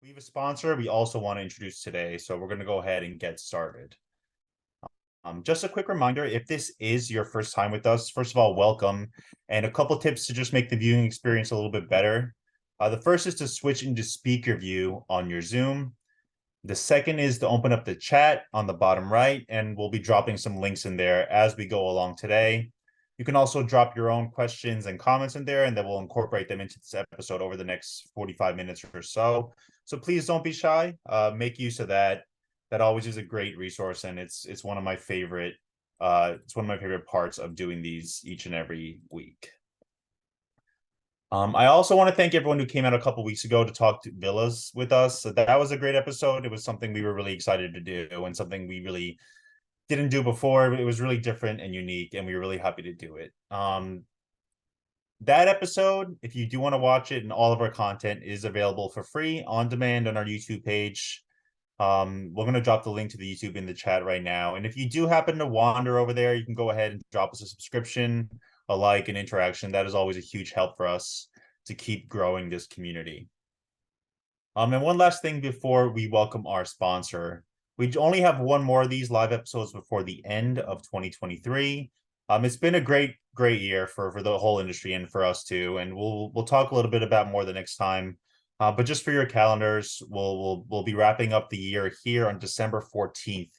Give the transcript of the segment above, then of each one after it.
We have a sponsor we also want to introduce today, so we're going to go ahead and get started. Just a quick reminder, if this is your first time with us, first of all, welcome, and a couple tips to just make the viewing experience a little bit better. The first is to switch into speaker view on your Zoom. The second is to open up the chat on the bottom right, and we'll be dropping some links in there as we go along today. You can also drop your own questions and comments in there, and then we'll incorporate them into this episode over the next 45 minutes or so. So please don't be shy. Make use of that. That always is a great resource, and it's one of my favorite. It's one of my favorite parts of doing these each and every week. I also want to thank everyone who came out a couple weeks ago to talk to villas with us. So that was a great episode. It was something we were really excited to do and something we really didn't do before. It was really different and unique, and we were really happy to do it. That episode, if you do want to watch it, and all of our content is available for free on demand on our YouTube page. We're going to drop the link to the YouTube in the chat right now. And if you do happen to wander over there, you can go ahead and drop us a subscription, a like, an interaction. That is always a huge help for us to keep growing this community. And one last thing before we welcome our sponsor. We only have one more of these live episodes before the end of 2023. It's been a great year for the whole industry and for us too. And we'll talk a little bit about more the next time. But just for your calendars, we'll be wrapping up the year here on December 14th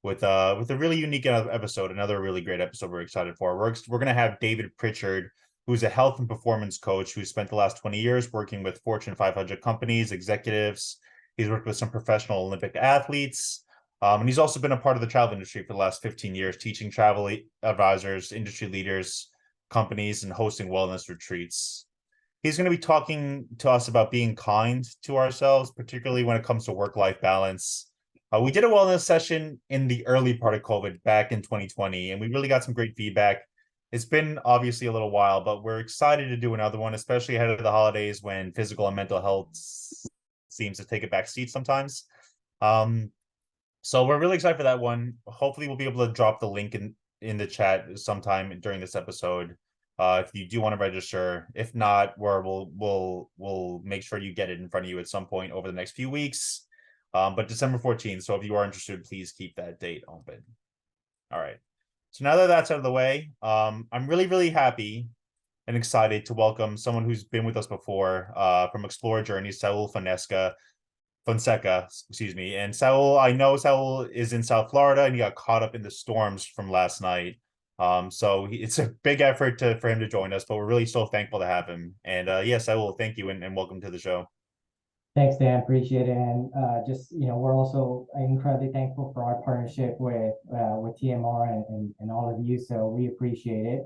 with a really unique episode, another really great episode we're excited for. We're gonna have David Pritchard, who's a health and performance coach who spent the last 20 years working with Fortune 500 companies, executives. He's worked with some professional Olympic athletes. And he's also been a part of the travel industry for the last 15 years, teaching travel advisors, industry leaders, companies, and hosting wellness retreats. He's going to be talking to us about being kind to ourselves, particularly when it comes to work-life balance. We did a wellness session in the early part of COVID back in 2020, and we really got some great feedback. It's been obviously a little while, but we're excited to do another one, especially ahead of the holidays when physical and mental health seems to take a back seat sometimes. So we're really excited for that one. Hopefully we'll be able to drop the link in the chat sometime during this episode. If you do want to register. If not, we'll make sure you get it in front of you at some point over the next few weeks. But December 14th. So if you are interested, please keep that date open. All right. So now that that's out of the way, I'm really happy and excited to welcome someone who's been with us before, from Explora Journeys, Saul Fonseca, excuse me. And I know Saul is in South Florida and he got caught up in the storms from last night. So it's a big effort for him to join us, but we're really so thankful to have him. And yes, I will thank you and welcome to the show. Thanks, Dan. Appreciate it. And we're also incredibly thankful for our partnership with TMR and all of you. So we appreciate it.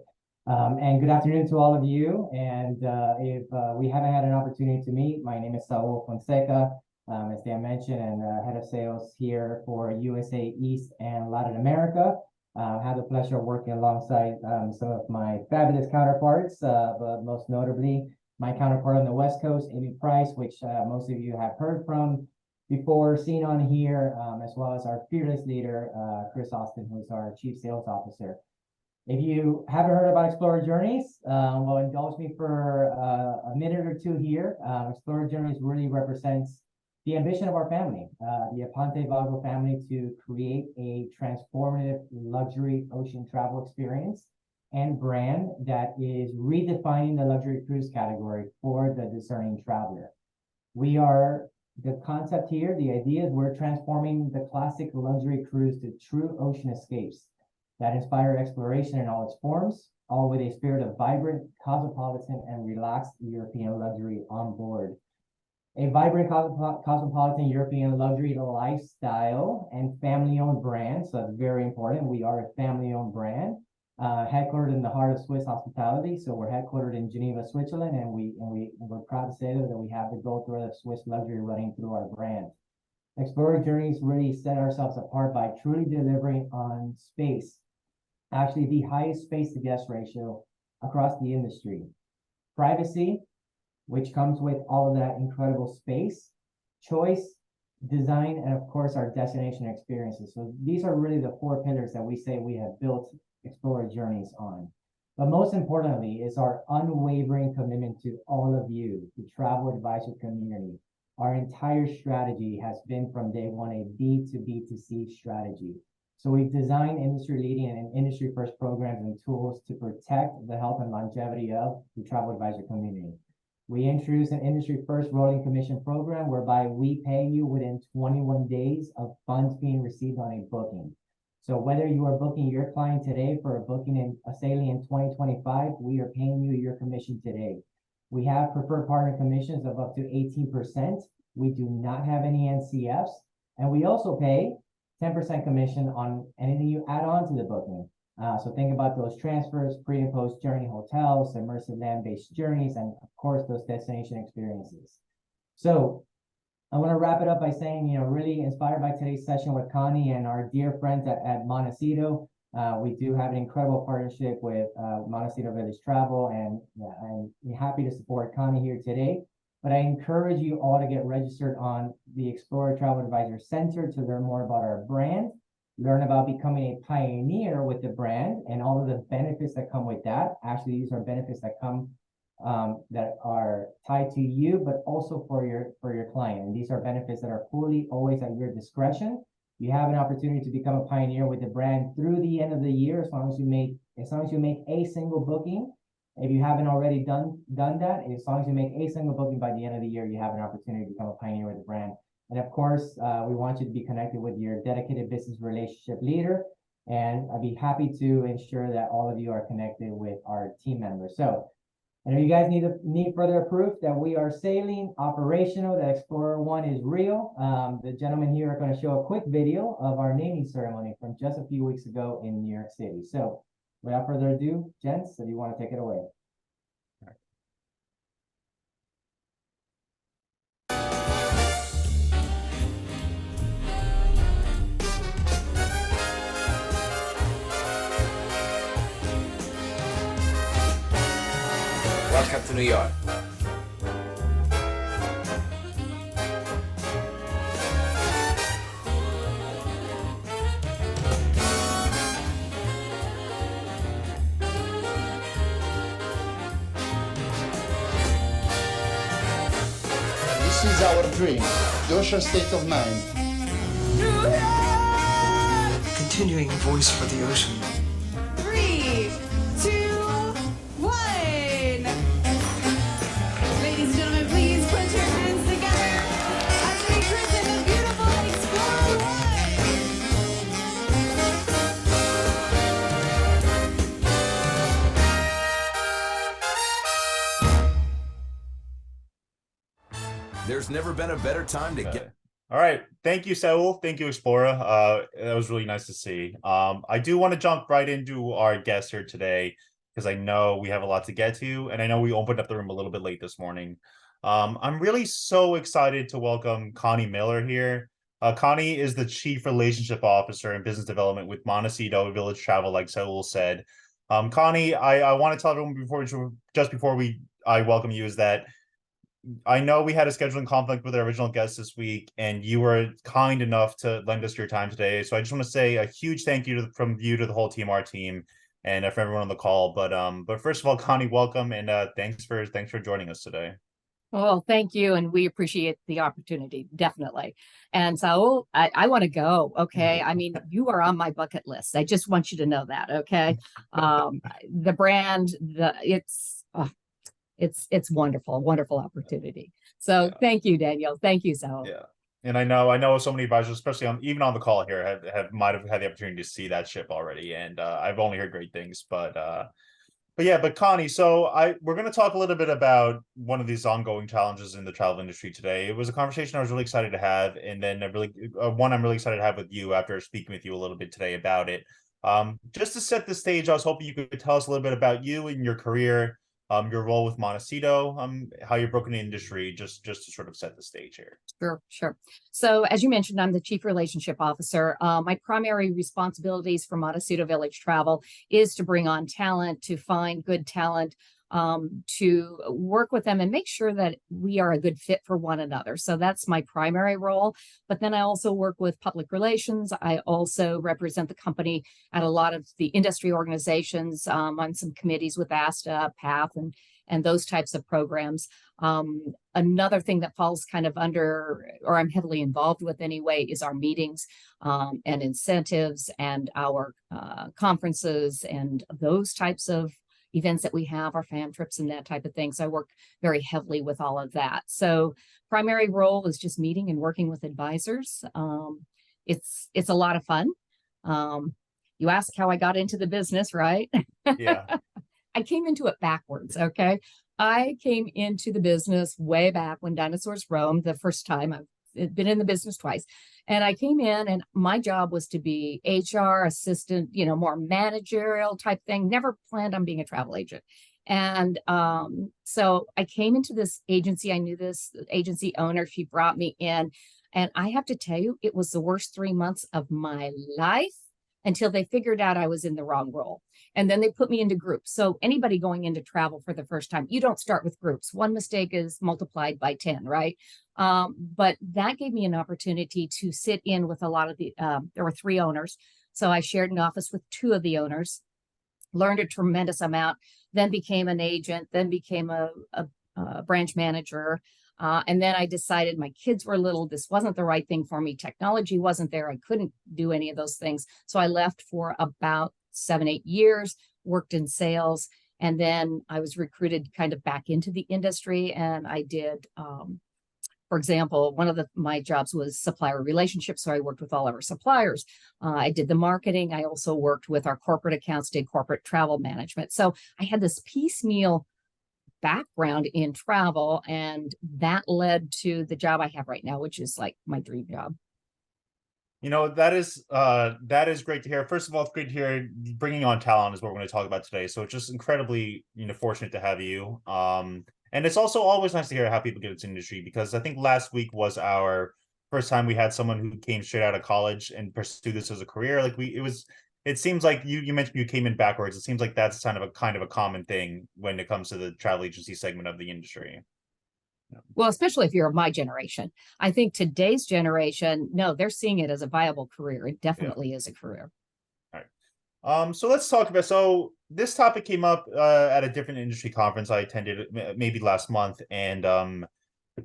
And good afternoon to all of you. And if we haven't had an opportunity to meet, my name is Saul Fonseca, as Dan mentioned, and head of sales here for USA East and Latin America. I had the pleasure of working alongside some of my fabulous counterparts, but most notably my counterpart on the West Coast, Amy Price, which most of you have heard from before, seen on here, as well as our fearless leader, Chris Austin, who's our Chief Sales Officer. If you haven't heard about Explora Journeys, well, indulge me for a minute or two here. Explora Journeys really represents the ambition of our family, the Aponte Vago family, to create a transformative luxury ocean travel experience and brand that is redefining the luxury cruise category for the discerning traveler. The concept here, the idea is we're transforming the classic luxury cruise to true ocean escapes that inspire exploration in all its forms, all with a spirit of vibrant, cosmopolitan, and relaxed European luxury on board. A vibrant cosmopolitan European luxury lifestyle and family-owned brand. So that's very important. We are a family-owned brand, headquartered in the heart of Swiss hospitality. So we're headquartered in Geneva, Switzerland, and we're proud to say that we have the gold thread of Swiss luxury running through our brand. Explora Journeys really set ourselves apart by truly delivering on space, actually the highest space to guest ratio across the industry. Privacy, which comes with all of that incredible space, choice, design, and of course our destination experiences. So these are really the four pillars that we say we have built Explora Journeys on. But most importantly is our unwavering commitment to all of you, the travel advisor community, our entire strategy has been from day one a B2B2C strategy. So we've designed industry-leading and industry-first programs and tools to protect the health and longevity of the travel advisor community. We introduced an industry-first rolling commission program whereby we pay you within 21 days of funds being received on a booking. So whether you are booking your client today for a booking in a sailing in 2025, we are paying you your commission today. We have preferred partner commissions of up to 18%. We do not have any NCFs, and we also pay 10% commission on anything you add on to the booking. So think about those transfers, pre and post journey hotels, immersive land-based journeys, and of course, those destination experiences. So I want to wrap it up by saying, really inspired by today's session with Connie and our dear friends at Montecito. We do have an incredible partnership with Montecito Village Travel, and I'm happy to support Connie here today. But I encourage you all to get registered on the Explora Travel Advisor Center to learn more about our brand, learn about becoming a pioneer with the brand and all of the benefits that come with that. Actually, these are benefits that come that are tied to you, but also for your client. And these are benefits that are fully always at your discretion. You have an opportunity to become a pioneer with the brand through the end of the year, as long as you make a single booking. If you haven't already done that, as long as you make a single booking by the end of the year, you have an opportunity to become a pioneer with the brand. And of course, we want you to be connected with your dedicated business relationship leader. And I'd be happy to ensure that all of you are connected with our team members. So, and if you guys need further proof that we are sailing operational, that Explorer One is real, the gentlemen here are going to show a quick video of our naming ceremony from just a few weeks ago in New York City. So without further ado, gents, if you want to take it away. Welcome to New York. This is our dream, the ocean state of mind. Continuing voice for the ocean. 3, 2, 1. Ladies and gentlemen, please put your hands together as we present the beautiful Explorer One. There's never been a better time to get. All right. Thank you, Saul. Thank you, Explora. That was really nice to see. I do want to jump right into our guest here today because I know we have a lot to get to, and I know we opened up the room a little bit late this morning. I'm really so excited to welcome Connie Miller here. Connie is the Chief Relationship Officer and Business Development with Montecito Village Travel, like Saul said. Connie, I want to tell everyone before I welcome you is that I know we had a scheduling conflict with our original guest this week, and you were kind enough to lend us your time today. So I just want to say a huge thank you from you to the whole TMR team and for everyone on the call. But first of all, Connie, welcome, and thanks for joining us today. Oh, thank you. And we appreciate the opportunity. Definitely. And so I want to go. Okay. I mean, you are on my bucket list. I just want you to know that. Okay. The brand, it's wonderful opportunity. So yeah. Thank you, Daniel. Thank you, Saul. Yeah. And I know so many advisors, especially even on the call here, might have had the opportunity to see that ship already. And I've only heard great things, but Connie, so we're going to talk a little bit about one of these ongoing challenges in the travel industry today. It was a conversation I was really excited to have, and then I'm really excited to have with you after speaking with you a little bit today about it. Just to set the stage, I was hoping you could tell us a little bit about you and your career, your role with Montecito, how you're broken the industry, just to sort of set the stage here. Sure. So as you mentioned, I'm the Chief Relationship Officer. My primary responsibilities for Montecito Village Travel is to bring on talent, to find good talent, to work with them and make sure that we are a good fit for one another. So that's my primary role. But then I also work with public relations. I also represent the company at a lot of the industry organizations, on some committees with ASTA, PATH, and those types of programs. Another thing that falls kind of under, or I'm heavily involved with anyway, is our meetings and incentives and our conferences and those types of events that we have, our fam trips and that type of thing. So I work very heavily with all of that. So primary role is just meeting and working with advisors. It's a lot of fun. You ask how I got into the business, right? Yeah. I came into it backwards. Okay. I came into the business way back when dinosaurs roamed the first time. I've been in the business twice. And I came in and my job was to be HR assistant, more managerial type thing. Never planned on being a travel agent. And so I came into this agency. I knew this agency owner. She brought me in. And I have to tell you, it was the worst 3 months of my life until they figured out I was in the wrong role. And then they put me into groups. So anybody going into travel for the first time, you don't start with groups. One mistake is multiplied by 10, right? But that gave me an opportunity to sit in with a lot of there were 3 owners. So I shared an office with 2 of the owners, learned a tremendous amount, then became an agent, then became a branch manager. And then I decided my kids were little. This wasn't the right thing for me. Technology wasn't there. I couldn't do any of those things. So I left for about 7-8 years, worked in sales. And then I was recruited kind of back into the industry. And I did, for example, one of my jobs was supplier relationships. So I worked with all of our suppliers. I did the marketing. I also worked with our corporate accounts, did corporate travel management. So I had this piecemeal background in travel, and that led to the job I have right now, which is like my dream job. That is great to hear. First of all, it's great to hear bringing on talent is what we're going to talk about today. So it's just incredibly, fortunate to have you. And it's also always nice to hear how people get into industry, because I think last week was our first time we had someone who came straight out of college and pursued this as a career. It seems like you mentioned you came in backwards. It seems like that's kind of a common thing when it comes to the travel agency segment of the industry. Well, especially if you're of my generation. I think today's generation, no, they're seeing it as a viable career. It definitely is a career. All right. So let's talk about, so this topic came up at a different industry conference I attended maybe last month. And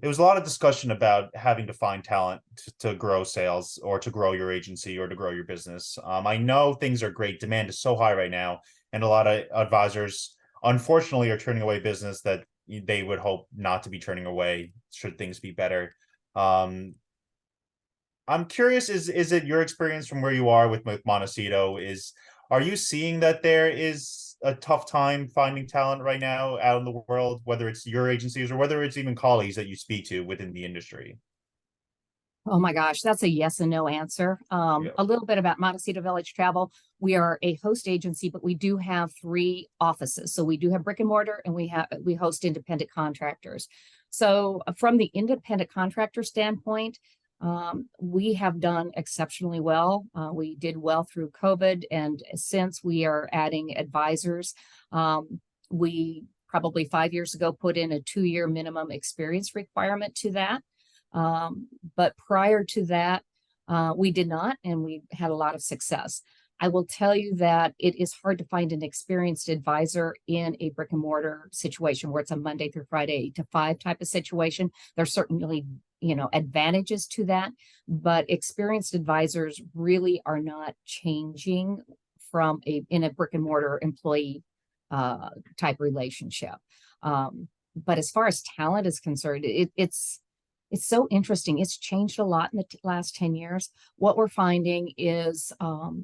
there was a lot of discussion about having to find talent to grow sales, or to grow your agency, or to grow your business. I know things are great. Demand is so high right now. And a lot of advisors, unfortunately, are turning away business that they would hope not to be turning away should things be better. I'm curious, is it your experience from where you are with Montecito? Are you seeing that there is a tough time finding talent right now out in the world, whether it's your agencies or whether it's even colleagues that you speak to within the industry? Oh my gosh, that's a yes and no answer. Yeah. A little bit about Montecito Village Travel. We are a host agency, but we do have 3 offices. So we do have brick and mortar, and we host independent contractors. So from the independent contractor standpoint, we have done exceptionally well. We did well through COVID, and since we are adding advisors, we probably 5 years ago put in a 2-year minimum experience requirement to that. But prior to that, we did not, and we had a lot of success. I will tell you that it is hard to find an experienced advisor in a brick and mortar situation where it's a Monday through Friday 8 to 5 type of situation. There's certainly, advantages to that, but experienced advisors really are not changing from in a brick and mortar employee type relationship. But as far as talent is concerned, it's so interesting. It's changed a lot in the last 10 years. What we're finding is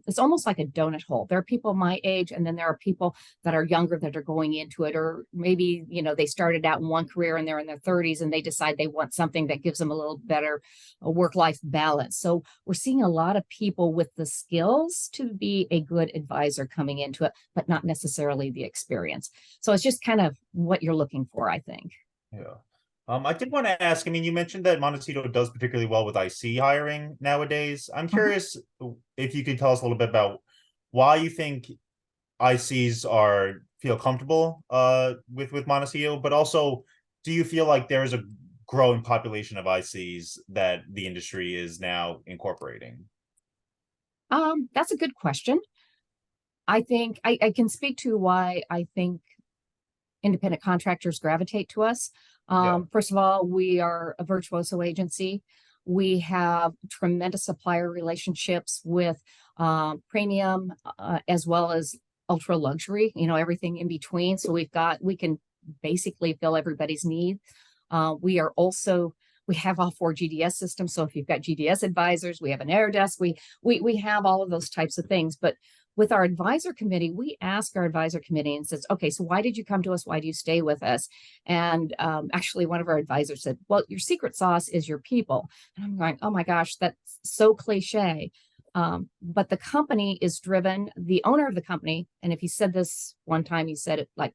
it's almost like a donut hole. There are people my age, and then there are people that are younger that are going into it, or maybe, they started out in one career and they're in their 30s and they decide they want something that gives them a little better work-life balance. So we're seeing a lot of people with the skills to be a good advisor coming into it, but not necessarily the experience. So it's just kind of what you're looking for, I think. Yeah. I did want to ask, you mentioned that Montecito does particularly well with IC hiring nowadays. I'm curious if you could tell us a little bit about why you think ICs feel comfortable with Montecito, but also, do you feel like there's a growing population of ICs that the industry is now incorporating? That's a good question. I think I can speak to why I think independent contractors gravitate to us. Yeah. First of all, we are a virtuoso agency. We have tremendous supplier relationships with premium as well as ultra luxury, everything in between. So we can basically fill everybody's need. We have all 4 GDS systems. So if you've got GDS advisors, we have an air desk, we have all of those types of things. But with our advisor committee, we ask our advisor committee and says, okay, so why did you come to us? Why do you stay with us? And actually one of our advisors said, well, your secret sauce is your people. And I'm going, oh my gosh, that's so cliche. But the company is driven, the owner of the company, and if he said this one time, he said it like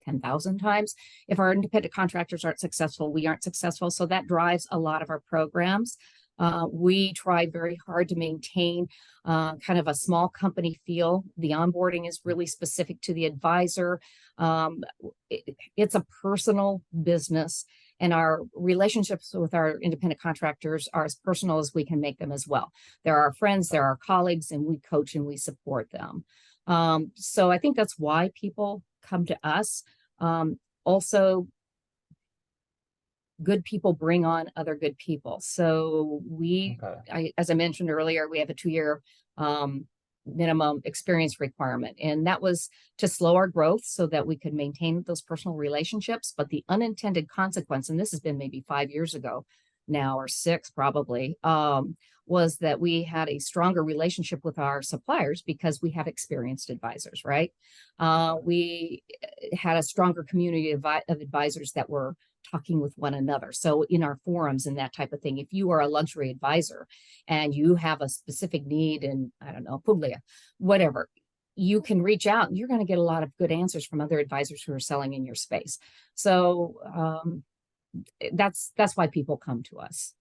10,000 times. If our independent contractors aren't successful, we aren't successful. So that drives a lot of our programs. We try very hard to maintain kind of a small company feel. The onboarding is really specific to the advisor. It's a personal business, and our relationships with our independent contractors are as personal as we can make them as well. They're our friends, they're our colleagues, and we coach and we support them. So I think that's why people come to us. Also, good people bring on other good people. So as I mentioned earlier, we have a 2-year minimum experience requirement, and that was to slow our growth so that we could maintain those personal relationships. But the unintended consequence, and this has been maybe 5 years ago now, or 6 probably, was that we had a stronger relationship with our suppliers because we have experienced advisors, right? We had a stronger community of advisors that were talking with one another. So in our forums and that type of thing, if you are a luxury advisor and you have a specific need in, I don't know, Puglia, whatever, you can reach out and you're going to get a lot of good answers from other advisors who are selling in your space. So that's why people come to us.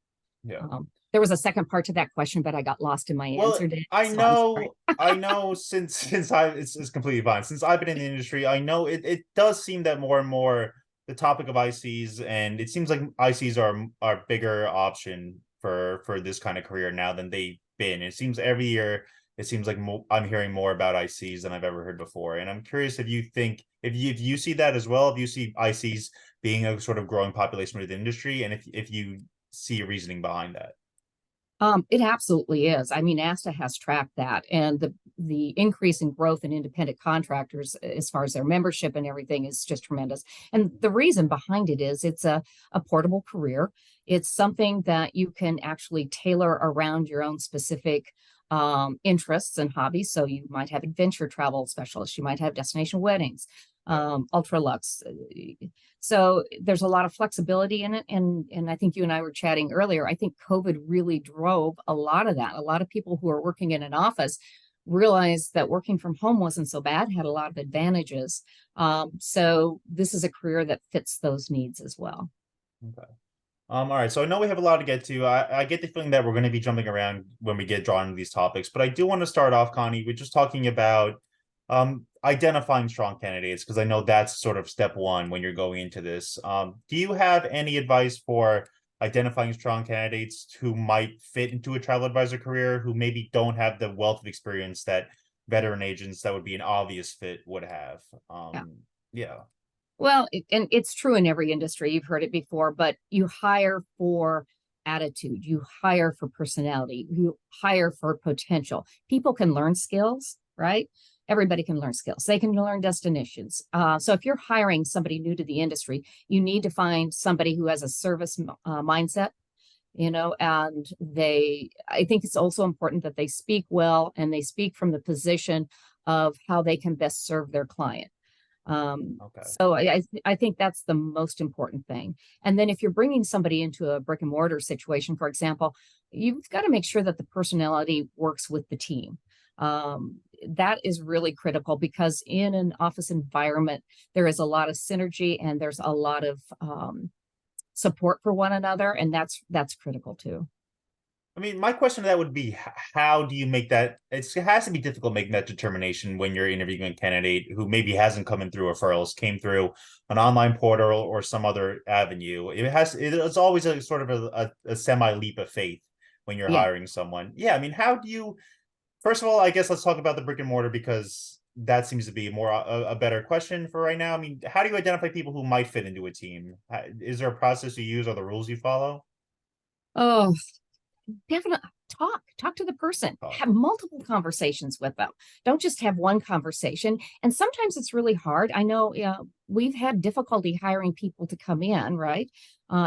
Yeah. There was a second part to that question, but I got lost in my answer. I know since it's completely fine. Since I've been in the industry, I know it does seem that more and more the topic of ICs, and it seems like ICs are a bigger option for this kind of career now than they've been. It seems every year it seems like I'm hearing more about ICs than I've ever heard before. And I'm curious if you think if you see that as well, if you see ICs being a sort of growing population within the industry, and if you see a reasoning behind that. It absolutely is. I mean, ASTA has tracked that, and the increase in growth in independent contractors as far as their membership and everything is just tremendous. And the reason behind it is it's a portable career. It's something that you can actually tailor around your own specific interests and hobbies. So you might have adventure travel specialists, you might have destination weddings, ultra luxe. So there's a lot of flexibility in it. And I think you and I were chatting earlier. I think COVID really drove a lot of that. A lot of people who are working in an office realized that working from home wasn't so bad, had a lot of advantages. So this is a career that fits those needs as well. Okay. All right. So I know we have a lot to get to. I get the feeling that we're going to be jumping around when we get drawn into these topics, but I do want to start off, Connie, with just talking about identifying strong candidates, because I know that's sort of step one when you're going into this. Do you have any advice for identifying strong candidates who might fit into a travel advisor career, who maybe don't have the wealth of experience that veteran agents that would be an obvious fit would have? Yeah. Well, and it's true in every industry. You've heard it before, but you hire for attitude, you hire for personality, you hire for potential. People can learn skills, right? Everybody can learn skills. They can learn destinations. So if you're hiring somebody new to the industry, you need to find somebody who has a service mindset, and I think it's also important that they speak well and they speak from the position of how they can best serve their client. So I think that's the most important thing. And then if you're bringing somebody into a brick and mortar situation, for example, you've got to make sure that the personality works with the team. That is really critical, because in an office environment, there is a lot of synergy and there's a lot of support for one another. And that's critical too. I mean, my question to that would be, how do you make that? It has to be difficult making that determination when you're interviewing a candidate who maybe hasn't come in through referrals, came through an online portal or some other avenue. It's always a sort of a semi leap of faith when you're hiring someone. Yeah. I mean, how do you, first of all, I guess let's talk about the brick and mortar, because that seems to be more a better question for right now. I mean, how do you identify people who might fit into a team? Is there a process you use or the rules you follow? Oh, definitely talk to the person. Talk. Have multiple conversations with them. Don't just have one conversation. And sometimes it's really hard. I know, we've had difficulty hiring people to come in, right,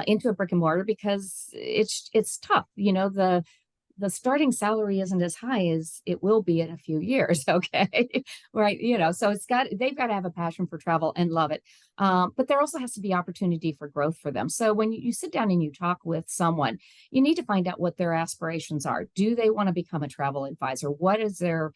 into a brick and mortar because it's tough. You know, the starting salary isn't as high as it will be in a few years. Okay. Right. You know, so they've got to have a passion for travel and love it. But there also has to be opportunity for growth for them. So when you sit down and you talk with someone, you need to find out what their aspirations are. Do they want to become a travel advisor? What is their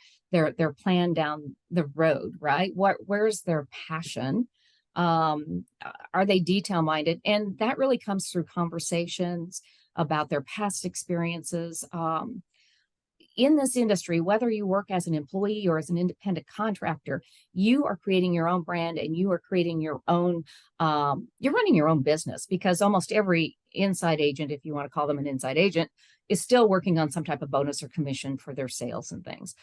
plan down the road, right? Where's their passion? Are they detail minded? And that really comes through conversations about their past experiences. In this industry, whether you work as an employee or as an independent contractor, you are creating your own brand and you are creating your own, you're running your own business, because almost every inside agent, if you want to call them an inside agent, is still working on some type of bonus or commission for their sales and things.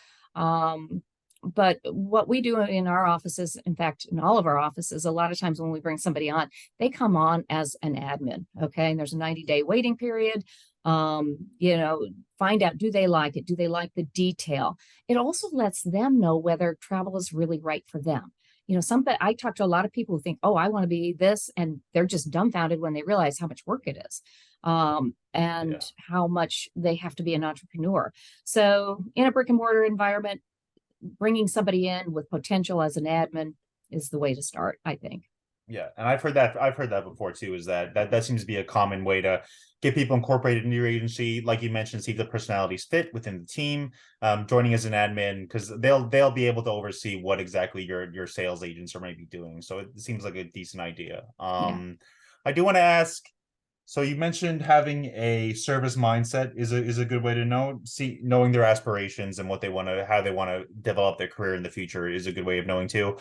But what we do in our offices, in fact, in all of our offices, a lot of times when we bring somebody on, they come on as an admin. Okay. And there's a 90-day waiting period. You know, find out, do they like it? Do they like the detail? It also lets them know whether travel is really right for them. You know, I talk to a lot of people who think, oh, I want to be this, and they're just dumbfounded when they realize how much work it is. And how much they have to be an entrepreneur. So in a brick and mortar environment, bringing somebody in with potential as an admin is the way to start, I think. Yeah, and I've heard that before too, is that seems to be a common way to get people incorporated into your agency. Like you mentioned, see if the personalities fit within the team, joining as an admin, because they'll be able to oversee what exactly your sales agents are maybe doing. So it seems like a decent idea. I do want to ask, so you mentioned having a service mindset is a good way to knowing their aspirations and how they want to develop their career in the future is a good way of knowing too.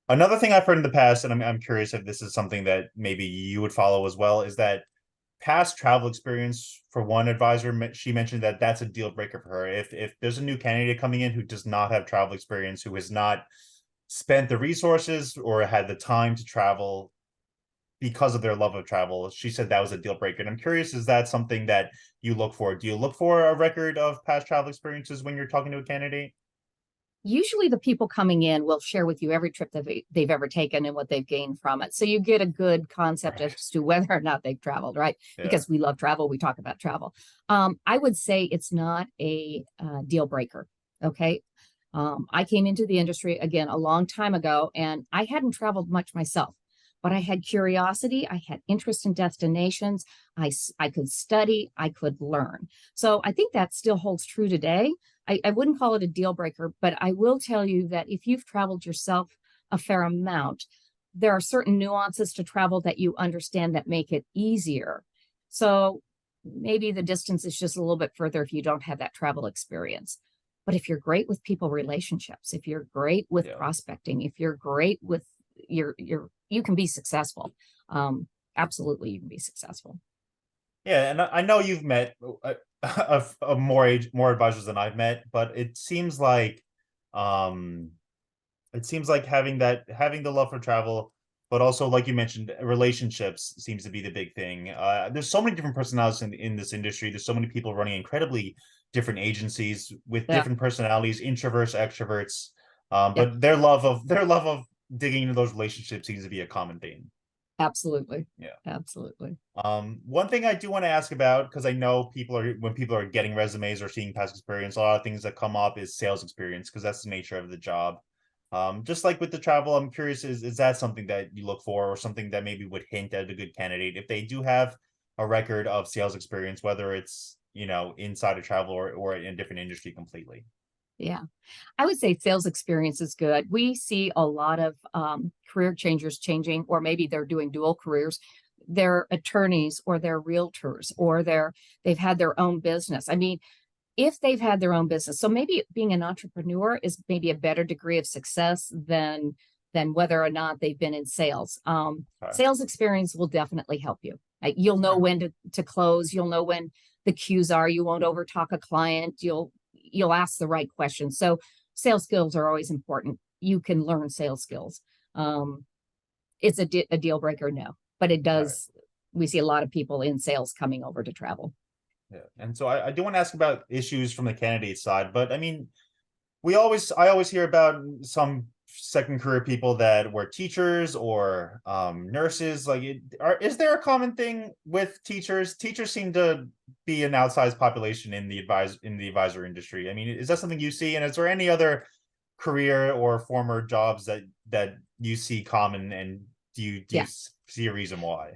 Another thing I've heard in the past, and I'm curious if this is something that maybe you would follow as well, is that past travel experience for one advisor. She mentioned that that's a deal breaker for her. If there's a new candidate coming in who does not have travel experience, who has not spent the resources or had the time to travel because of their love of travel, she said that was a deal breaker. And I'm curious, is that something that you look for? Do you look for a record of past travel experiences when you're talking to a candidate? Usually the people coming in will share with you every trip that they've ever taken and what they've gained from it. So you get a good concept as to whether or not they've traveled, right? Yeah. Because we love travel. We talk about travel. I would say it's not a deal breaker. Okay. I came into the industry again a long time ago, and I hadn't traveled much myself, but I had curiosity. I had interest in destinations. I could study, I could learn. So I think that still holds true today. I wouldn't call it a deal breaker, but I will tell you that if you've traveled yourself a fair amount, there are certain nuances to travel that you understand that make it easier. So maybe the distance is just a little bit further if you don't have that travel experience. But if you're great with people relationships, if you're great with prospecting, if you're great with you can be successful. Absolutely, you can be successful. Yeah, and I know you've met more advisors than I've met, but it seems like having the love for travel, but also, like you mentioned, relationships seems to be the big thing. There's so many different personalities in this industry. There's so many people running incredibly different agencies with different personalities, introverts, extroverts. But their love of digging into those relationships seems to be a common theme. Absolutely. Yeah. Absolutely. One thing I do want to ask about, because I know when people are getting resumes or seeing past experience, a lot of things that come up is sales experience, because that's the nature of the job. Just like with the travel, I'm curious, is that something that you look for, or something that maybe would hint at a good candidate if they do have a record of sales experience, whether it's, inside of travel or in a different industry completely? Yeah, I would say sales experience is good. We see a lot of career changers changing, or maybe they're doing dual careers. They're attorneys, or they're realtors, or they've had their own business. I mean, if they've had their own business, so maybe being an entrepreneur is maybe a better degree of success than whether or not they've been in sales. Sales experience will definitely help you. You'll know when to close. You'll know when the cues are. You won't overtalk a client. You'll ask the right questions. So sales skills are always important. you can learn sales skills. It's a deal breaker, no, but it does. We see a lot of people in sales coming over to travel. Yeah, and so I do want to ask about issues from the candidate side, but I mean, I always hear about some second career people that were teachers or nurses. Like, is there a common thing with teachers? Teachers seem to be an outsized population in the advisor industry. I mean, is that something you see? And is there any other career or former jobs that you see common, and do you see a reason why?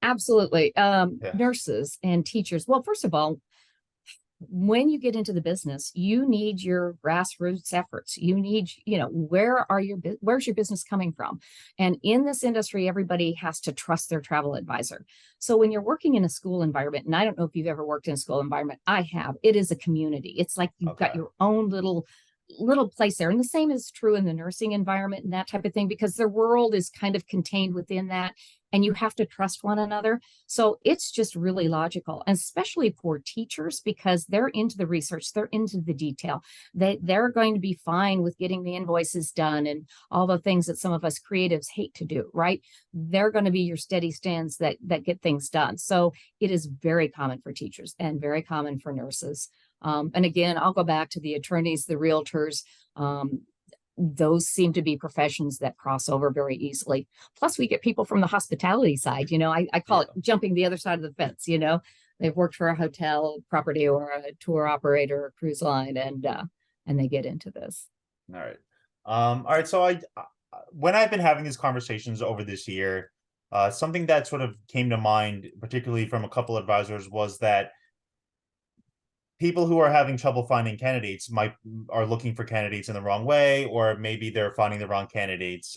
Absolutely. Nurses and teachers. Well, first of all, when you get into the business, you need your grassroots efforts. You need, where's your business coming from? And in this industry, everybody has to trust their travel advisor. So when you're working in a school environment, and I don't know if you've ever worked in a school environment, I have. It is a community. It's like you've got your own little place there. And the same is true in the nursing environment and that type of thing, because their world is kind of contained within that, and you have to trust one another. So it's just really logical, and especially for teachers, because they're into the research, they're into the detail. They're going to be fine with getting the invoices done and all the things that some of us creatives hate to do, right? They're going to be your steady stands that get things done. So it is very common for teachers and very common for nurses. And again, I'll go back to the attorneys, the realtors. Those seem to be professions that cross over very easily. Plus, we get people from the hospitality side. I call it jumping the other side of the fence. They've worked for a hotel property or a tour operator or cruise line, and they get into this. All right. So when I've been having these conversations over this year, something that sort of came to mind, particularly from a couple advisors, was that people who are having trouble finding candidates are looking for candidates in the wrong way, or maybe they're finding the wrong candidates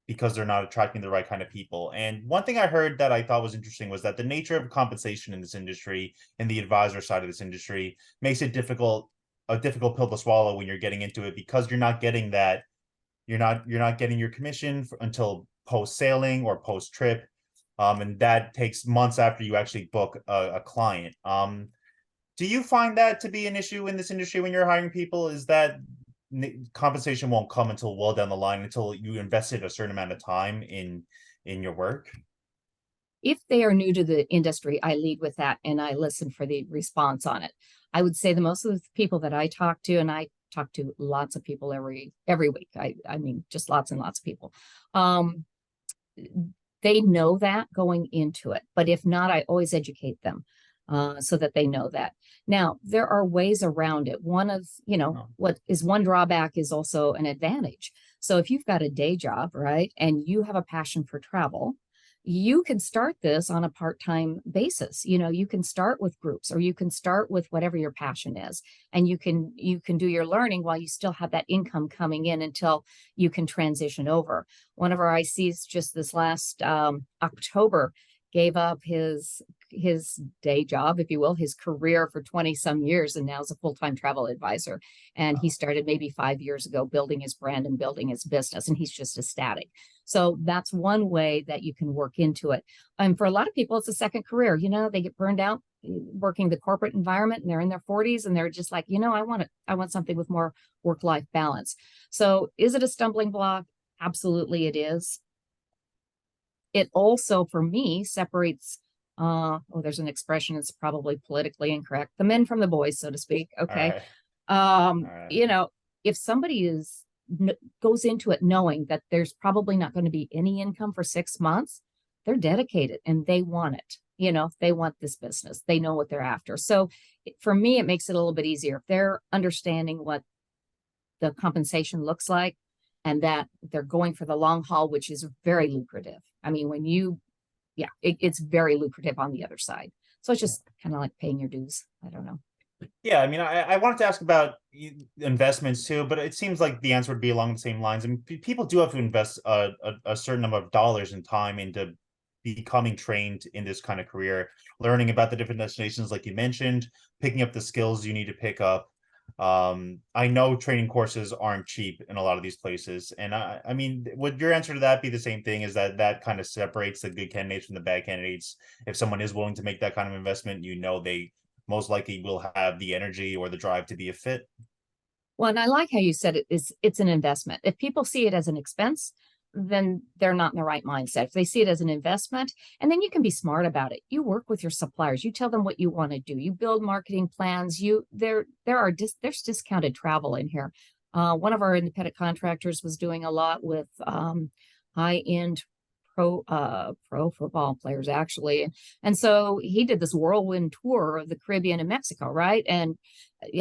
because they're not attracting the right kind of people. And one thing I heard that I thought was interesting was that the nature of compensation in this industry, in the advisor side of this industry, makes it a difficult pill to swallow when you're getting into it, because you're not getting that, you're not getting your commission until post sailing or post trip, and that takes months after you actually book a client. Do you find that to be an issue in this industry when you're hiring people? Is that compensation won't come until well down the line, until you invested a certain amount of time in your work? If they are new to the industry, I lead with that and I listen for the response on it. I would say the most of the people that I talk to, and I talk to lots of people every week. I mean, just lots and lots of people. They know that going into it, but if not, I always educate them. So that they know that. Now, there are ways around it. One of, what is one drawback is also an advantage. So if you've got a day job, right, and you have a passion for travel, you can start this on a part-time basis. You can start with groups, or you can start with whatever your passion is, and you can do your learning while you still have that income coming in until you can transition over. One of our ICs just this last October gave up his day job, if you will, his career for 20 some years, and now is a full-time travel advisor. And he started maybe 5 years ago building his brand and building his business, and he's just ecstatic. So that's one way that you can work into it. And for a lot of people, it's a second career. They get burned out working the corporate environment, and they're in their 40s, and they're just like, I want something with more work-life balance. So is it a stumbling block? Absolutely it is. It also, for me, separates, there's an expression, it's probably politically incorrect, the men from the boys, so to speak. Okay. Right. If somebody goes into it knowing that there's probably not going to be any income for 6 months, they're dedicated and they want it. They want this business. They know what they're after. So for me, it makes it a little bit easier if they're understanding what the compensation looks like, and that they're going for the long haul, which is very lucrative. I mean, it's very lucrative on the other side. So it's just kind of like paying your dues. I don't know. Yeah, I mean, I wanted to ask about investments too, but it seems like the answer would be along the same lines. I mean, people do have to invest a certain number of dollars and time into becoming trained in this kind of career, learning about the different destinations, like you mentioned, picking up the skills you need to pick up. I know training courses aren't cheap in a lot of these places, and I mean, would your answer to that be the same thing? Is that kind of separates the good candidates from the bad candidates? If someone is willing to make that kind of investment, they most likely will have the energy or the drive to be a fit. Well, and I like how you said it's an investment. If people see it as an expense, then they're not in the right mindset. If they see it as an investment, and then you can be smart about it. You work with your suppliers. You tell them what you want to do. You build marketing plans. There's discounted travel in here. One of our independent contractors was doing a lot with high-end pro football players actually. And so he did this whirlwind tour of the Caribbean and Mexico, right? And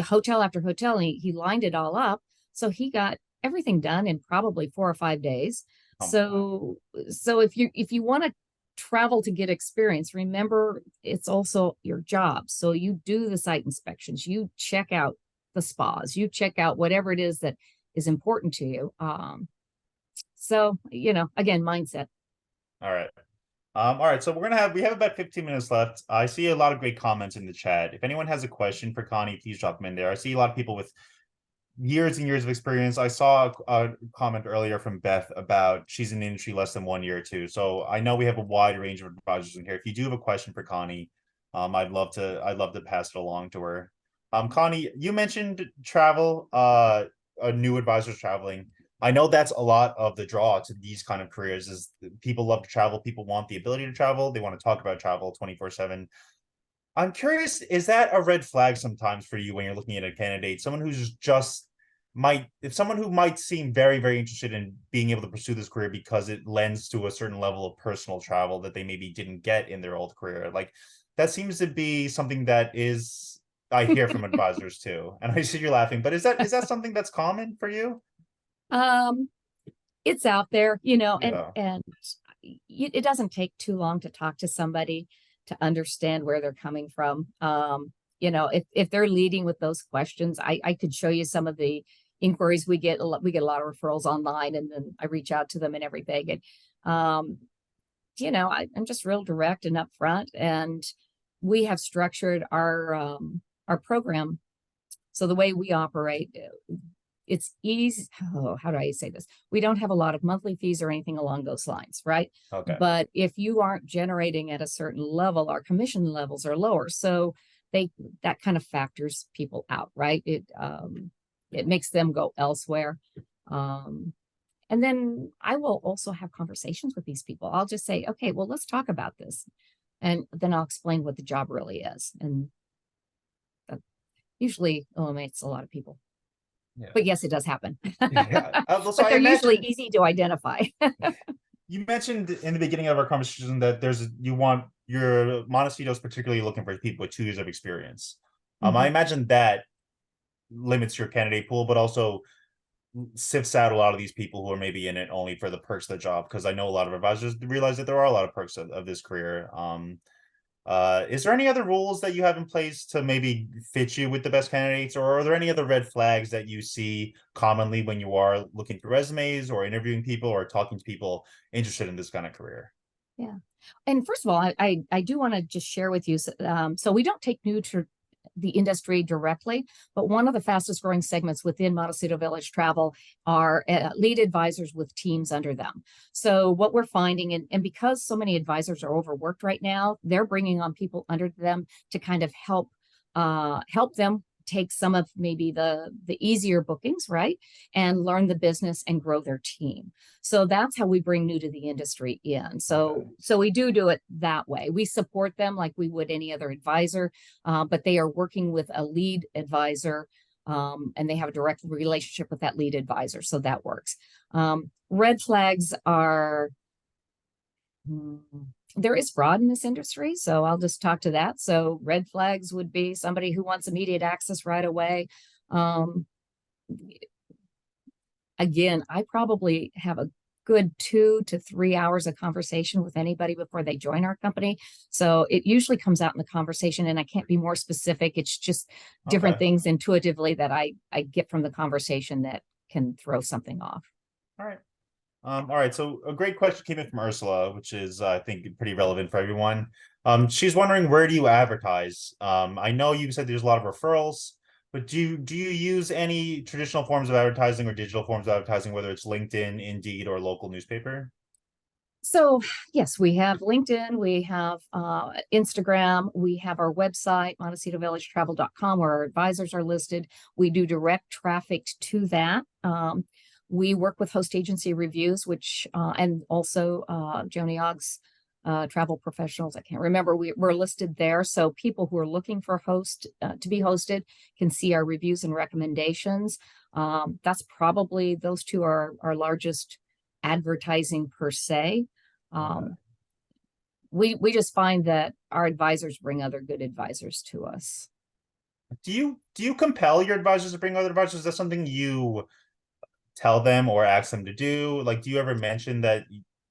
hotel after hotel, he lined it all up. So he got everything done in probably 4 or 5 days. So if you want to travel to get experience, remember it's also your job. So you do the site inspections, you check out the spas, you check out whatever it is that is important to you. So, again, mindset. All right. All right. So we have about 15 minutes left. I see a lot of great comments in the chat. If anyone has a question for Connie, please drop them in there. I see a lot of people with years and years of experience. I saw a comment earlier from Beth about she's in the industry less than 1 year or two. So I know we have a wide range of advisors in here. If you do have a question for Connie, I'd love to pass it along to her. Connie, you mentioned travel, new advisors traveling. I know that's a lot of the draw to these kind of careers is people love to travel. People want the ability to travel. They want to talk about travel 24/7. I'm curious, is that a red flag sometimes for you when you're looking at a candidate? Someone who's someone who might seem very, very interested in being able to pursue this career because it lends to a certain level of personal travel that they maybe didn't get in their old career. Like that seems to be something that I hear from advisors too. And I see you're laughing, but is that something that's common for you? It's out there, Yeah. and it doesn't take too long to talk to somebody to understand where they're coming from. If they're leading with those questions, I could show you some of the inquiries we get. We get a lot of referrals online, and then I reach out to them and everything. And I'm just real direct and upfront, and we have structured our program so the way we operate. It's easy. Oh, how do I say this? We don't have a lot of monthly fees or anything along those lines, right? Okay. But if you aren't generating at a certain level, our commission levels are lower. So that kind of factors people out, right? It makes them go elsewhere. And then I will also have conversations with these people. I'll just say, okay, well, let's talk about this. And then I'll explain what the job really is. And that usually eliminates a lot of people. Yeah. But yes, it does happen. Yeah. So But I they're imagine- usually easy to identify. You mentioned in the beginning of our conversation that you want your Montecito's particularly looking for people with 2 years of experience. I imagine that limits your candidate pool, but also sifts out a lot of these people who are maybe in it only for the perks of the job. Because I know a lot of advisors realize that there are a lot of perks of this career. Is there any other rules that you have in place to maybe fit you with the best candidates, or are there any other red flags that you see commonly when you are looking through resumes or interviewing people or talking to people interested in this kind of career? Yeah. And first of all, I do want to just share with you. So we don't take new to the industry directly, but one of the fastest growing segments within Montecito Village Travel are lead advisors with teams under them. So what we're finding, and because so many advisors are overworked right now, they're bringing on people under them to kind of help them take some of maybe the easier bookings, right? And learn the business and grow their team. So that's how we bring new to the industry in. So we do it that way. We support them like we would any other advisor, but they are working with a lead advisor, and they have a direct relationship with that lead advisor. So that works. Red flags are, there is fraud in this industry, so I'll just talk to that. So red flags would be somebody who wants immediate access right away. Again, I probably have a good 2 to 3 hours of conversation with anybody before they join our company. So it usually comes out in the conversation, and I can't be more specific. It's just different things intuitively that I get from the conversation that can throw something off. All right. All right, so a great question came in from Ursula, which is I think pretty relevant for everyone. She's wondering, where do you advertise? I know you said there's a lot of referrals, but do you use any traditional forms of advertising or digital forms of advertising, whether it's LinkedIn, Indeed, or local newspaper? So yes, we have LinkedIn, we have Instagram, we have our website, MontecitoVillageTravel.com, where our advisors are listed. We do direct traffic to that. We work with host agency reviews, which and also Joni Ogg's travel professionals. I can't remember. We're listed there, so people who are looking for host to be hosted can see our reviews and recommendations. That's probably those two are our largest advertising per se. We just find that our advisors bring other good advisors to us. Do you compel your advisors to bring other advisors? Is that something you tell them or ask them to do? Like, do you ever mention that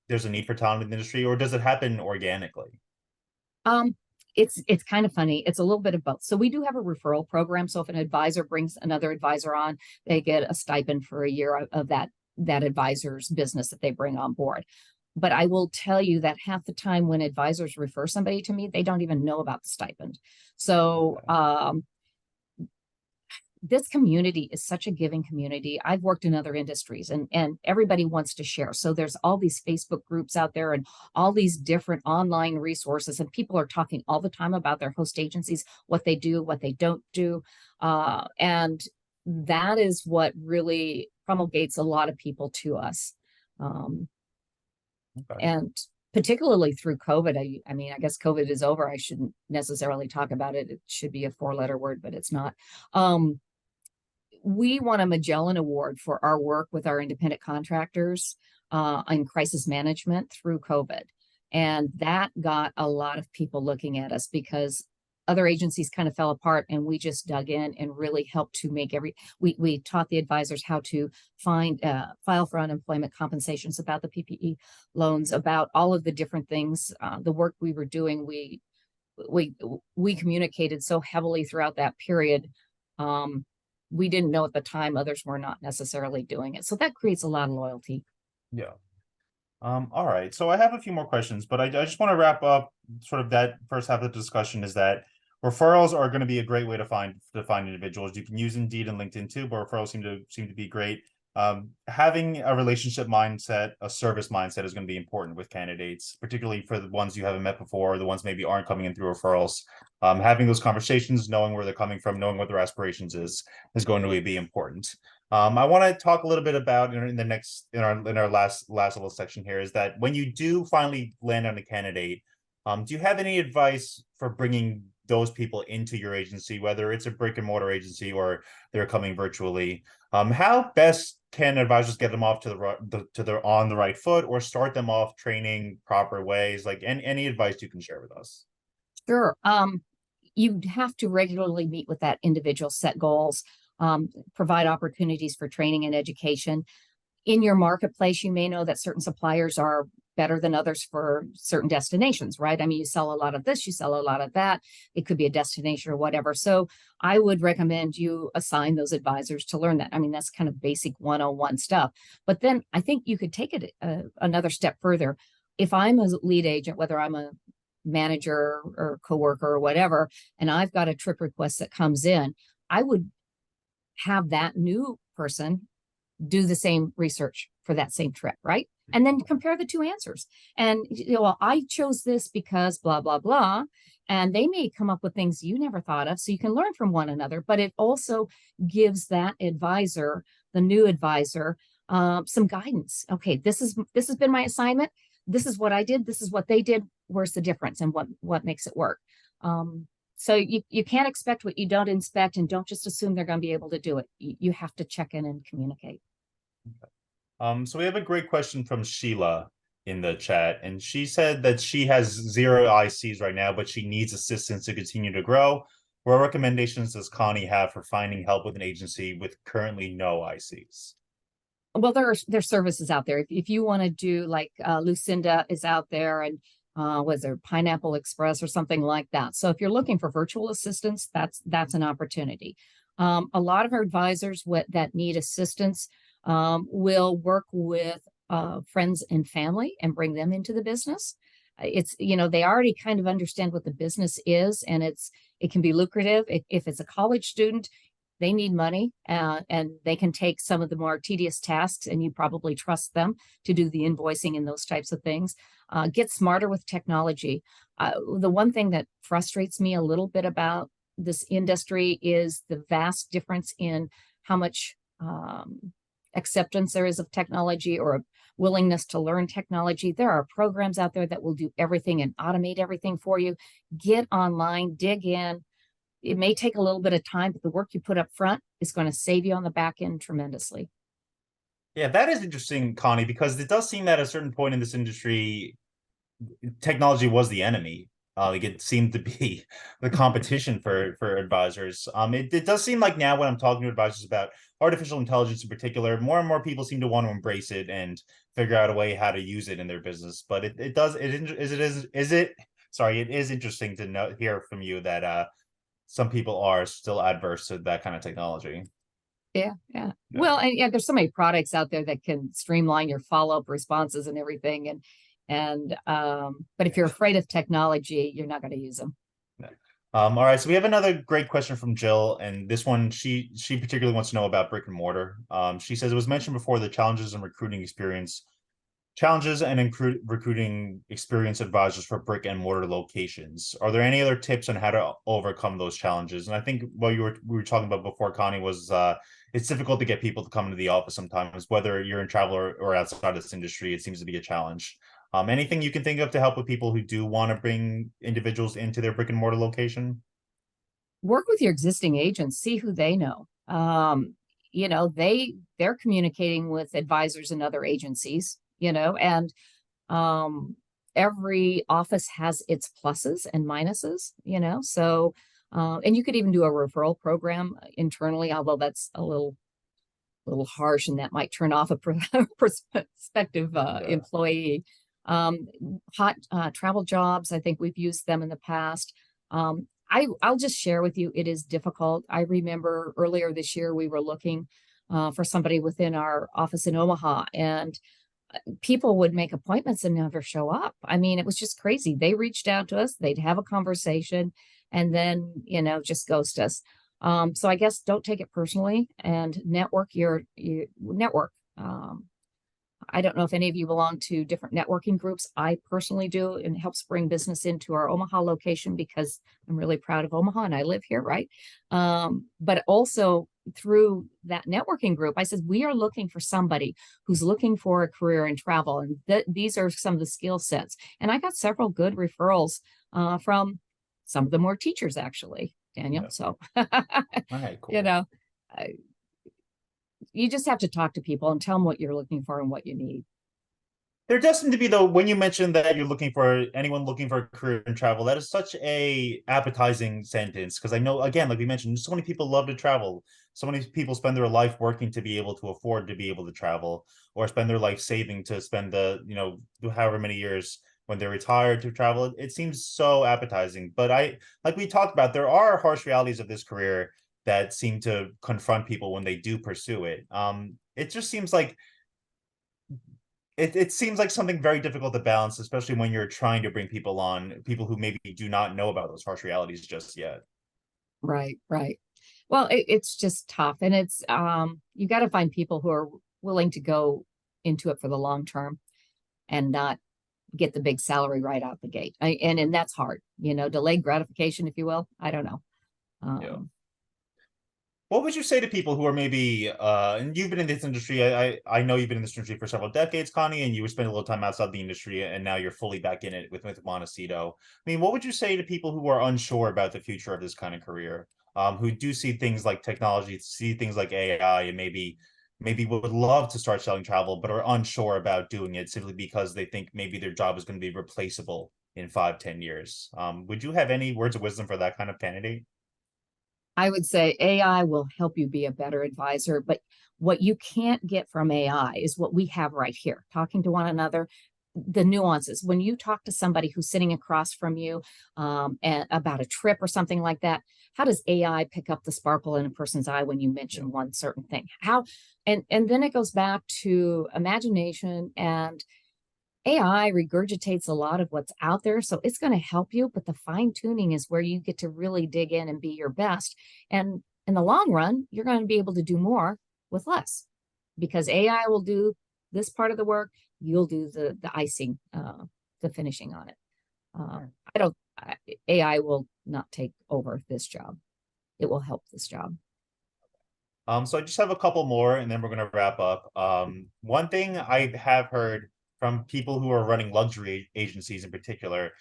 there's a need for talent in the industry, or does it happen organically? It's kind of funny. It's a little bit of both. So we do have a referral program. So if an advisor brings another advisor on, they get a stipend for a year of that advisor's business that they bring on board. But I will tell you that half the time when advisors refer somebody to me, they don't even know about the stipend. So this community is such a giving community. I've worked in other industries and everybody wants to share. So there's all these Facebook groups out there and all these different online resources, and people are talking all the time about their host agencies, what they do, what they don't do. And that is what really promulgates a lot of people to us. And particularly through COVID, I mean, I guess COVID is over. I shouldn't necessarily talk about it. It should be a 4-letter word, but it's not. We won a Magellan Award for our work with our independent contractors in crisis management through COVID. And that got a lot of people looking at us because other agencies kind of fell apart, and we just dug in and really helped to make we taught the advisors how to file for unemployment compensations, about the PPE loans, about all of the different things, the work we were doing. We communicated so heavily throughout that period. We didn't know at the time others were not necessarily doing it. So that creates a lot of loyalty. Yeah. All right. So I have a few more questions, but I just want to wrap up sort of that first half of the discussion. Is that referrals are going to be a great way to find individuals. You can use Indeed and LinkedIn too, but referrals seem to be great. Having a relationship mindset, a service mindset is going to be important with candidates, particularly for the ones you haven't met before, the ones maybe aren't coming in through referrals. Having those conversations, knowing where they're coming from, knowing what their aspirations is going to be important. I want to talk a little bit about in our last little section here, is that when you do finally land on a candidate, do you have any advice for bringing those people into your agency, whether it's a brick and mortar agency or they're coming virtually? How best can advisors get them off on the right foot, or start them off training proper ways? Like any advice you can share with us? Sure. You have to regularly meet with that individual, set goals, provide opportunities for training and education. In your marketplace, you may know that certain suppliers are better than others for certain destinations, right? I mean, you sell a lot of this, you sell a lot of that. It could be a destination or whatever. So I would recommend you assign those advisors to learn that. I mean, that's kind of basic 101 stuff. But then I think you could take it another step further. If I'm a lead agent, whether I'm a manager or coworker or whatever, and I've got a trip request that comes in, I would have that new person do the same research for that same trip, right? And then compare the two answers. And, well, I chose this because blah, blah, blah. And they may come up with things you never thought of. So you can learn from one another, but it also gives that advisor, the new advisor, some guidance. Okay, this has been my assignment. This is what I did. This is what they did. Where's the difference and what makes it work? So you can't expect what you don't inspect, and don't just assume they're going to be able to do it. You have to check in and communicate. So we have a great question from Sheila in the chat, and she said that she has 0 ICs right now, but she needs assistance to continue to grow. What recommendations does Connie have for finding help with an agency with currently no ICs? Well, there's services out there. If you want to do, like, Lucinda is out there, and was there Pineapple Express or something like that. So if you're looking for virtual assistance, that's an opportunity. A lot of our advisors that need assistance will work with friends and family and bring them into the business. It's, they already kind of understand what the business is, and it can be lucrative. If it's a college student, they need money, and they can take some of the more tedious tasks, and you probably trust them to do the invoicing and those types of things. Get smarter with technology. The one thing that frustrates me a little bit about this industry is the vast difference in how much acceptance there is of technology, or a willingness to learn technology. There are programs out there that will do everything and automate everything for you. Get online, dig in. It may take a little bit of time, but the work you put up front is going to save you on the back end tremendously. Yeah, that is interesting, Connie, because it does seem that at a certain point in this industry, technology was the enemy. Like it seemed to be the competition for advisors. It does seem like now when I'm talking to advisors about artificial intelligence in particular, more and more people seem to want to embrace it and figure out a way how to use it in their business. But it is interesting to hear from you that some people are still adverse to that kind of technology. Yeah. Well, and yeah, there's so many products out there that can streamline your follow-up responses and everything. But if you're afraid of technology, you're not going to use them. All right, so we have another great question from Jill, and this one she particularly wants to know about brick and mortar. She says it was mentioned before the challenges and recruiting experience advisors for brick and mortar locations. Are there any other tips on how to overcome those challenges? And I think what we were talking about before, Connie, was it's difficult to get people to come into the office sometimes, whether you're in travel or outside of this industry. It seems to be a challenge. Anything you can think of to help with people who do want to bring individuals into their brick and mortar location? Work with your existing agents, see who they know. They're communicating with advisors and other agencies, and every office has its pluses and minuses, so and you could even do a referral program internally, although that's a little harsh and that might turn off a prospective employee. Hot travel jobs, I think we've used them in the past. I'll just share with you, it is difficult. I remember earlier this year we were looking for somebody within our office in Omaha, and people would make appointments and never show up. I mean, it was just crazy. They reached out to us, they'd have a conversation, and then just ghost us. So I guess don't take it personally, and network your network. I don't know if any of you belong to different networking groups. I personally do, and it helps bring business into our Omaha location because I'm really proud of Omaha and I live here, right? But also through that networking group, I said, we are looking for somebody who's looking for a career in travel. And these are some of the skill sets. And I got several good referrals from some of them were teachers, actually, Daniel. Yeah. So, all right, cool. You just have to talk to people and tell them what you're looking for and what you need. There does seem to be, though, when you mentioned that you're looking for anyone looking for a career in travel, that is such a appetizing sentence. Because I know, again, like we mentioned, so many people love to travel. So many people spend their life working to be able to afford to be able to travel, or spend their life saving to spend however many years when they're retired to travel. It seems so appetizing. But like we talked about, there are harsh realities of this career that seem to confront people when they do pursue it. It just seems like it seems like something very difficult to balance, especially when you're trying to bring people on, people who maybe do not know about those harsh realities just yet. Right. Well, it's just tough, and it's you got to find people who are willing to go into it for the long term and not get the big salary right out the gate. And that's hard, delayed gratification, if you will. I don't know. Yeah. What would you say to people who are maybe, and you've been in this industry, I know you've been in this industry for several decades, Connie, and you were spending a little time outside the industry, and now you're fully back in it with Montecito. I mean, what would you say to people who are unsure about the future of this kind of career, who do see things like technology, see things like AI, and maybe would love to start selling travel, but are unsure about doing it simply because they think maybe their job is going to be replaceable in 5-10 years? Would you have any words of wisdom for that kind of candidate? I would say AI will help you be a better advisor, but what you can't get from AI is what we have right here, talking to one another, the nuances. When you talk to somebody who's sitting across from you and about a trip or something like that, how does AI pick up the sparkle in a person's eye when you mention one certain thing? And then it goes back to imagination, and AI regurgitates a lot of what's out there, so it's going to help you, but the fine tuning is where you get to really dig in and be your best. And in the long run, you're going to be able to do more with less because AI will do this part of the work. You'll do the icing, the finishing on it. AI will not take over this job. It will help this job. So I just have a couple more and then we're gonna wrap up. One thing I have heard from people who are running luxury agencies in particular,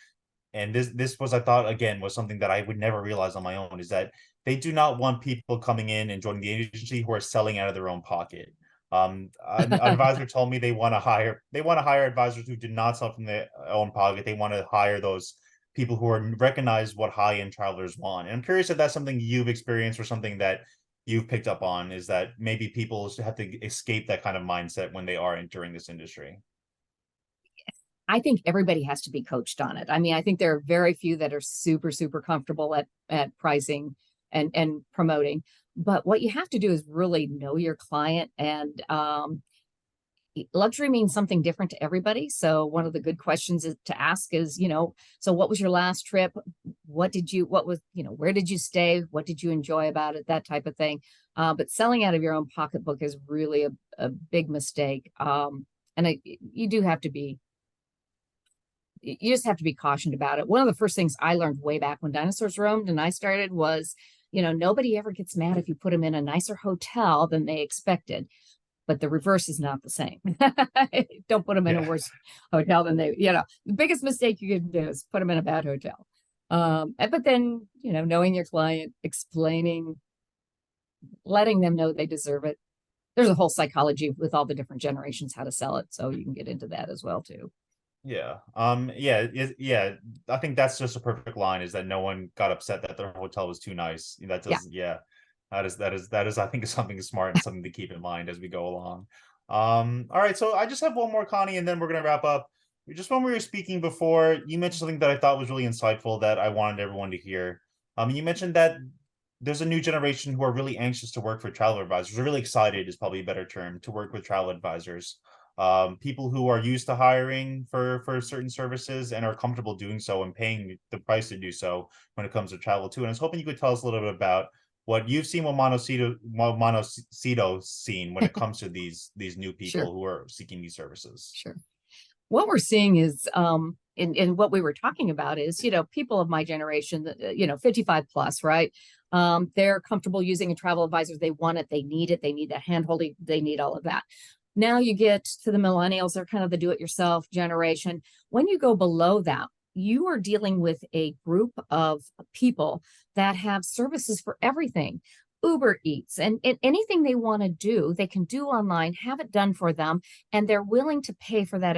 and this was, I thought, again, was something that I would never realize on my own, is that they do not want people coming in and joining the agency who are selling out of their own pocket. An advisor told me they want to hire advisors who did not sell from their own pocket. They want to hire those people who are recognize what high-end travelers want. And I'm curious if that's something you've experienced or something that you've picked up on, is that maybe people have to escape that kind of mindset when they are entering this industry. I think everybody has to be coached on it. I mean, I think there are very few that are super, super comfortable at pricing and promoting. But what you have to do is really know your client, and luxury means something different to everybody. So one of the good questions to ask is, so what was your last trip? Where did you stay? What did you enjoy about it? That type of thing. But selling out of your own pocketbook is really a big mistake. You just have to be cautioned about it. One of the first things I learned way back when dinosaurs roamed and I started was, nobody ever gets mad if you put them in a nicer hotel than they expected. But the reverse is not the same. Don't put them in a worse hotel than the biggest mistake you can do is put them in a bad hotel. But then, knowing your client, explaining, letting them know they deserve it. There's a whole psychology with all the different generations, how to sell it. So you can get into that as well too. Yeah. Yeah. I think that's just a perfect line, is that no one got upset that their hotel was too nice. That does, yeah. That is, I think, is something smart and something to keep in mind as we go along. All right. So I just have one more, Connie, and then we're going to wrap up. Just when we were speaking before, you mentioned something that I thought was really insightful that I wanted everyone to hear. You mentioned that there's a new generation who are really anxious to work for travel advisors. They're really excited is probably a better term, to work with travel advisors. People who are used to hiring for certain services and are comfortable doing so and paying the price to do so when it comes to travel too. And I was hoping you could tell us a little bit about what you've seen, what Montecito's seen when it comes to these new people Sure. who are seeking these services. Sure. What we're seeing is, in what we were talking about is, people of my generation, 55 plus, right? They're comfortable using a travel advisor. They want it. They need it. They need that handholding. They need all of that. Now you get to the millennials, they're kind of the do-it-yourself generation. When you go below that, you are dealing with a group of people that have services for everything. Uber Eats and anything they want to do, they can do online, have it done for them, and they're willing to pay for that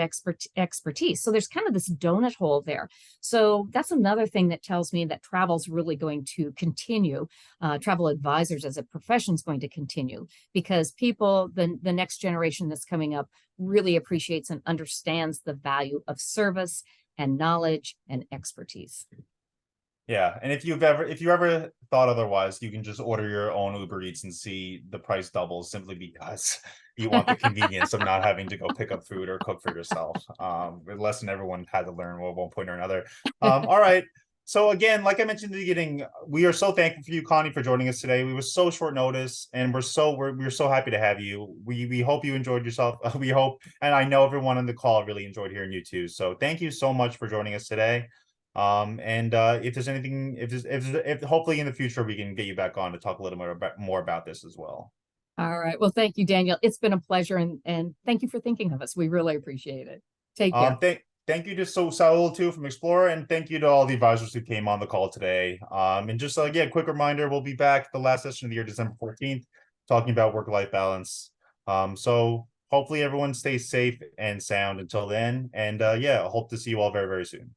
expertise. So there's kind of this donut hole there. So that's another thing that tells me that travel's really going to continue. Travel advisors as a profession is going to continue because people, the next generation that's coming up, really appreciates and understands the value of service and knowledge and expertise. Yeah, and if you ever thought otherwise, you can just order your own Uber Eats and see the price doubles simply because you want the convenience of not having to go pick up food or cook for yourself. A lesson everyone had to learn at one point or another. All right. So again, like I mentioned in the beginning, we are so thankful for you, Connie, for joining us today. We were so short notice, and we're so happy to have you. We hope you enjoyed yourself. We hope, and I know everyone on the call really enjoyed hearing you too. So thank you so much for joining us today. If there's anything, if hopefully in the future we can get you back on to talk a little more about this as well. All right. Well, thank you, Daniel. It's been a pleasure, and thank you for thinking of us. We really appreciate it. Take care. Thank you to Saul too from Explora, and thank you to all the advisors who came on the call today. And just quick reminder, we'll be back the last session of the year, December 14th, talking about work-life balance. So hopefully everyone stays safe and sound until then. And I hope to see you all very, very soon.